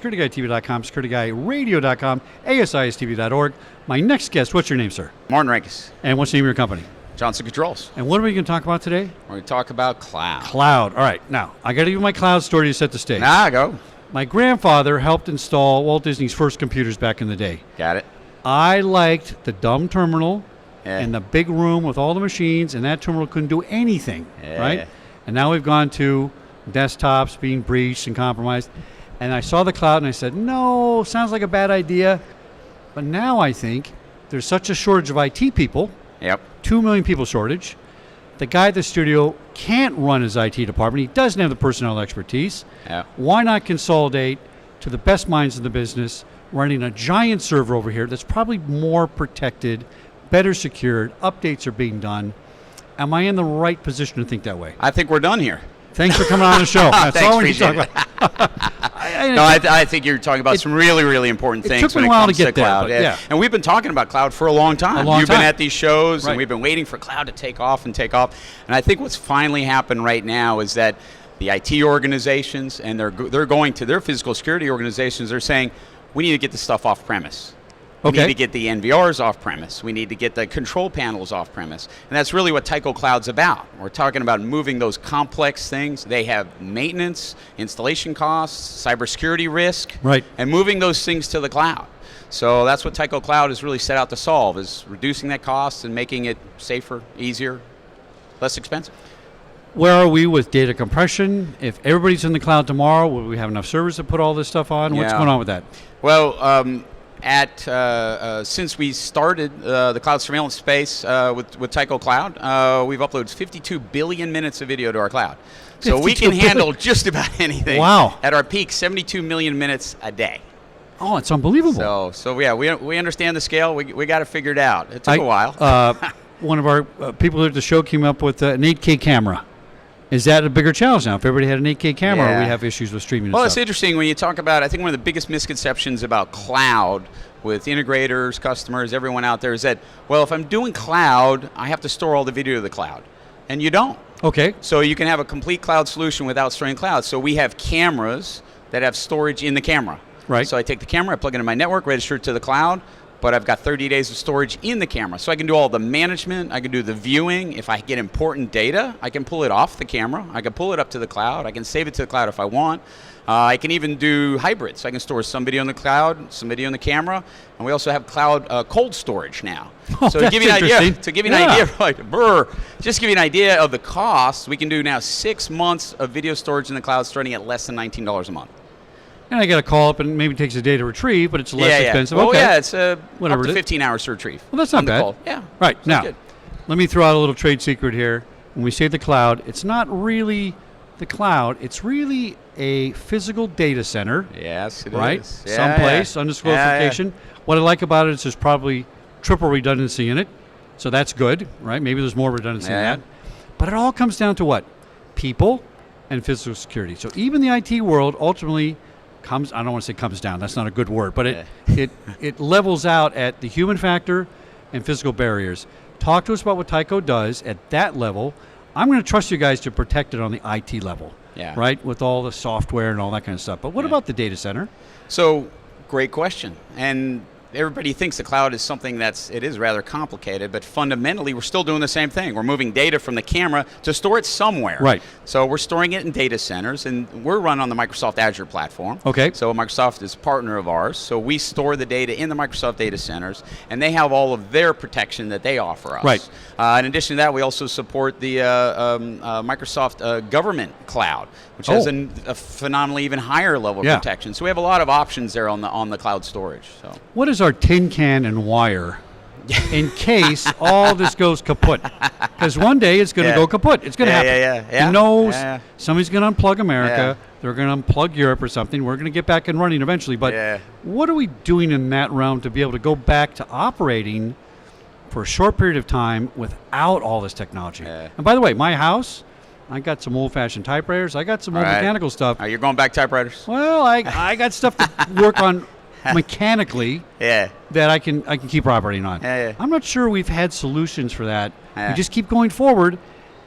SecurityGuyTV.com, SecurityGuyRadio.com, ASISTV.org. My next guest, what's your name, sir? Martin Rankus. And what's the name of your company? Johnson Controls. And what are we going to talk about today? We're going to talk about cloud. Cloud. All right. Now, I got to give you my cloud story to set the stage. Go. My grandfather helped install Walt Disney's first computers back in the day. Got it. I liked the dumb terminal Yeah. and the big room with all the machines, and that terminal couldn't do anything, Yeah. right? And now we've gone to desktops being breached and compromised. And I saw the cloud and I said, no, sounds like a bad idea. But now I think there's such a shortage of IT people, Yep. 2 million people shortage. The guy at the studio can't run his IT department. He doesn't have the personnel expertise. Yeah. Why not consolidate to the best minds in the business, running a giant server over here that's probably more protected, better secured, updates are being done. Am I in the right position to think that way? I think we're done here. Thanks for coming on the show. That's Thanks, all we need to talk appreciate about. I think you're talking about some really, really important things took me when a it while comes to get there, cloud. but yeah. And we've been talking about cloud for a long time. You've been at these shows, Right. and we've been waiting for cloud to take off and take off. And I think what's finally happened right now is that the IT organizations and they're going to their physical security organizations, they're saying, we need to get this stuff off premise. We need to get the NVRs off premise. We need to get the control panels off premise. And that's really what Tyco Cloud's about. We're talking about moving those complex things. They have maintenance, installation costs, cybersecurity risk, Right. and moving those things to the cloud. So that's what Tyco Cloud is really set out to solve, is reducing that cost and making it safer, easier, less expensive. Where are we with data compression? If everybody's in the cloud tomorrow, will we have enough servers to put all this stuff on? What's Yeah. going on with that? Well, since we started the cloud surveillance space with Tyco Cloud, we've uploaded 52 billion minutes of video to our cloud. So we 52 can handle just about anything. Wow. At our peak, 72 million minutes a day. Oh, it's unbelievable. So yeah, we understand the scale. We got it figured out. It took a while. One of our people at the show came up with an 8K camera. Is that a bigger challenge now? If everybody had an 8K camera, Yeah. we have issues with streaming and Well, stuff. it's interesting when you talk about, I think one of the biggest misconceptions about cloud with integrators, customers, everyone out there is that, well, if I'm doing cloud, I have to store all the video to the cloud. And you don't. Okay. So you can have a complete cloud solution without storing cloud. So we have cameras that have storage in the camera. Right. So I take the camera, I plug it into my network, register it to the cloud, but I've got 30 days of storage in the camera. So I can do all the management, I can do the viewing. If I get important data, I can pull it off the camera, I can pull it up to the cloud, I can save it to the cloud if I want. I can even do hybrids. So I can store some video in the cloud, some video in the camera, and we also have cloud cold storage now. Oh, so to give you an idea, just give you an idea of the cost, we can do now 6 months of video storage in the cloud starting at less than $19 a month. And I got to call up and maybe it takes a day to retrieve, but it's less expensive. Well, okay. yeah, it's Whatever up to it is. 15 hours to retrieve. Well, that's not on the bad. call. Yeah. Right. Sounds Now, good. let me throw out a little trade secret here. When we say the cloud, it's not really the cloud. It's really a physical data center. Yes, it right? is. Yeah, Someplace, yeah. undisclosed location. What I like about it is there's probably triple redundancy in it. So that's good, right? Maybe there's more redundancy in that. But it all comes down to what? People and physical security. So even the IT world ultimately comes, I don't want to say comes down, that's not a good word, but it levels out at the human factor and physical barriers. Talk to us about what Tyco does at that level. I'm going to trust you guys to protect it on the IT level, right, with all the software and all that kind of stuff. But what about the data center? So, great question. And everybody thinks the cloud is something it is rather complicated, but fundamentally we're still doing the same thing. We're moving data from the camera to store it somewhere. Right. So we're storing it in data centers, and we're run on the Microsoft Azure platform. Okay. So Microsoft is a partner of ours, so we store the data in the Microsoft data centers, and they have all of their protection that they offer us. Right. In addition to that, we also support the Microsoft government cloud, which has a phenomenally even higher level of protection. So we have a lot of options there on the cloud storage. So. What is our tin can and wire in case all this goes kaput? Because one day it's going to go kaput. It's going to happen. Who knows? Somebody's going to unplug America. They're going to unplug Europe or something. We're going to get back and running eventually. But what are we doing in that realm to be able to go back to operating for a short period of time without all this technology? And by the way, my house, I got some old-fashioned typewriters. I got some old mechanical stuff. You're going back typewriters? Well, I got stuff to work on mechanically that I can keep operating on. I'm not sure we've had solutions for that. We just keep going forward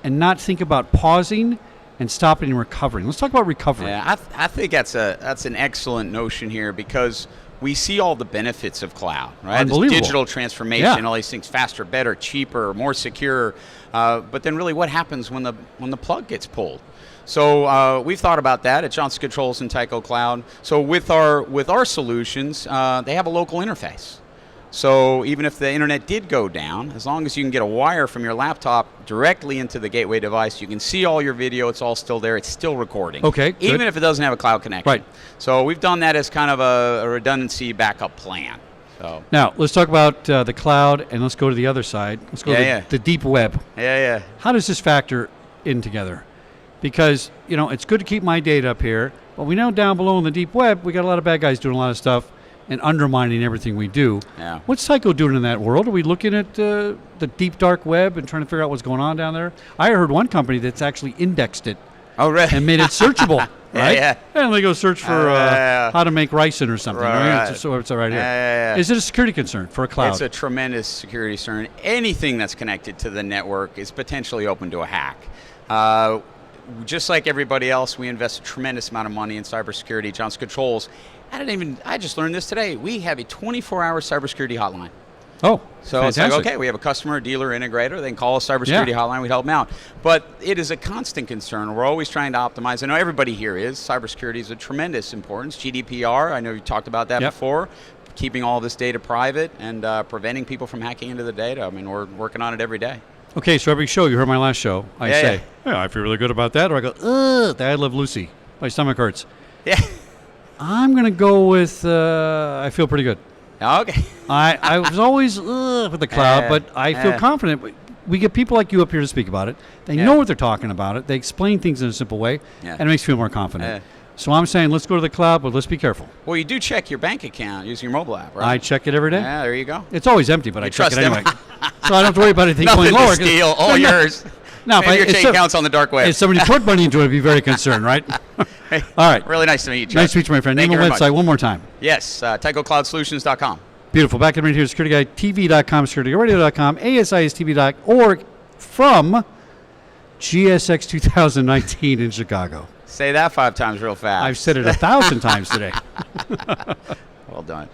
and not think about pausing and stopping and recovering. Let's talk about recovery. Yeah, I think that's an excellent notion here because we see all the benefits of cloud, right? This Unbelievable. digital transformation, Yeah. all these things, faster, better, cheaper, more secure. But then really what happens when the plug gets pulled? So we've thought about that at Johnson Controls and Tyco Cloud. So with our solutions, they have a local interface. So even if the internet did go down, as long as you can get a wire from your laptop directly into the gateway device, you can see all your video. It's all still there. It's still recording. Okay, good. Even if it doesn't have a cloud connection. Right. So we've done that as kind of a redundancy backup plan. So Now, let's talk about the cloud, and let's go to the other side. Let's go to the deep web. yeah. How does this factor in together? Because, it's good to keep my data up here, but we know down below in the deep web, we got a lot of bad guys doing a lot of stuff and undermining everything we do. Yeah. What's Tyco doing in that world? Are we looking at the deep dark web and trying to figure out what's going on down there? I heard one company that's actually indexed it Oh, right. and made it searchable, right? Yeah. And they go search for how to make ricin or something. Right. So it's right here. Yeah. Is it a security concern for a cloud? It's a tremendous security concern. Anything that's connected to the network is potentially open to a hack. Just like everybody else, we invest a tremendous amount of money in cybersecurity. Johnson Controls, I just learned this today. We have a 24-hour cybersecurity hotline. Oh, so fantastic. It's like, okay, we have a customer, dealer, integrator. They can call a cybersecurity hotline. We help them out. But it is a constant concern. We're always trying to optimize. I know everybody here is. Cybersecurity is a tremendous importance. GDPR, I know you talked about that before. Keeping all this data private and preventing people from hacking into the data. I mean, we're working on it every day. Okay, so every show, you heard my last show, I say, I feel really good about that. Or I go, ugh, I love Lucy. My stomach hurts. Yeah. I'm going to go with, I feel pretty good. Okay. I was always with the cloud, but I feel confident. We get people like you up here to speak about it. They know what they're talking about it. They explain things in a simple way, and it makes me feel more confident. So I'm saying let's go to the cloud, but let's be careful. Well, you do check your bank account using your mobile app, right? I check it every day. Yeah, there you go. It's always empty, but I check it trust them. anyway. So I don't have to worry about anything Nothing going lower. to steal, all yours. Now, Maybe your checking account's on the dark web. If somebody put money into it, I'd be very concerned, right? Hey, all right. Really nice to meet you, Chuck. Nice to meet you, my friend. Thank Name you and very website much. one more time. Yes, TycoCloudSolutions.com. Beautiful. Back in right here, SecurityGuideTV.com, SecurityGuideRadio.com, ASISTV.org from GSX 2019 in Chicago. Say that 5 times real fast. I've said it 1,000 times today. Well done.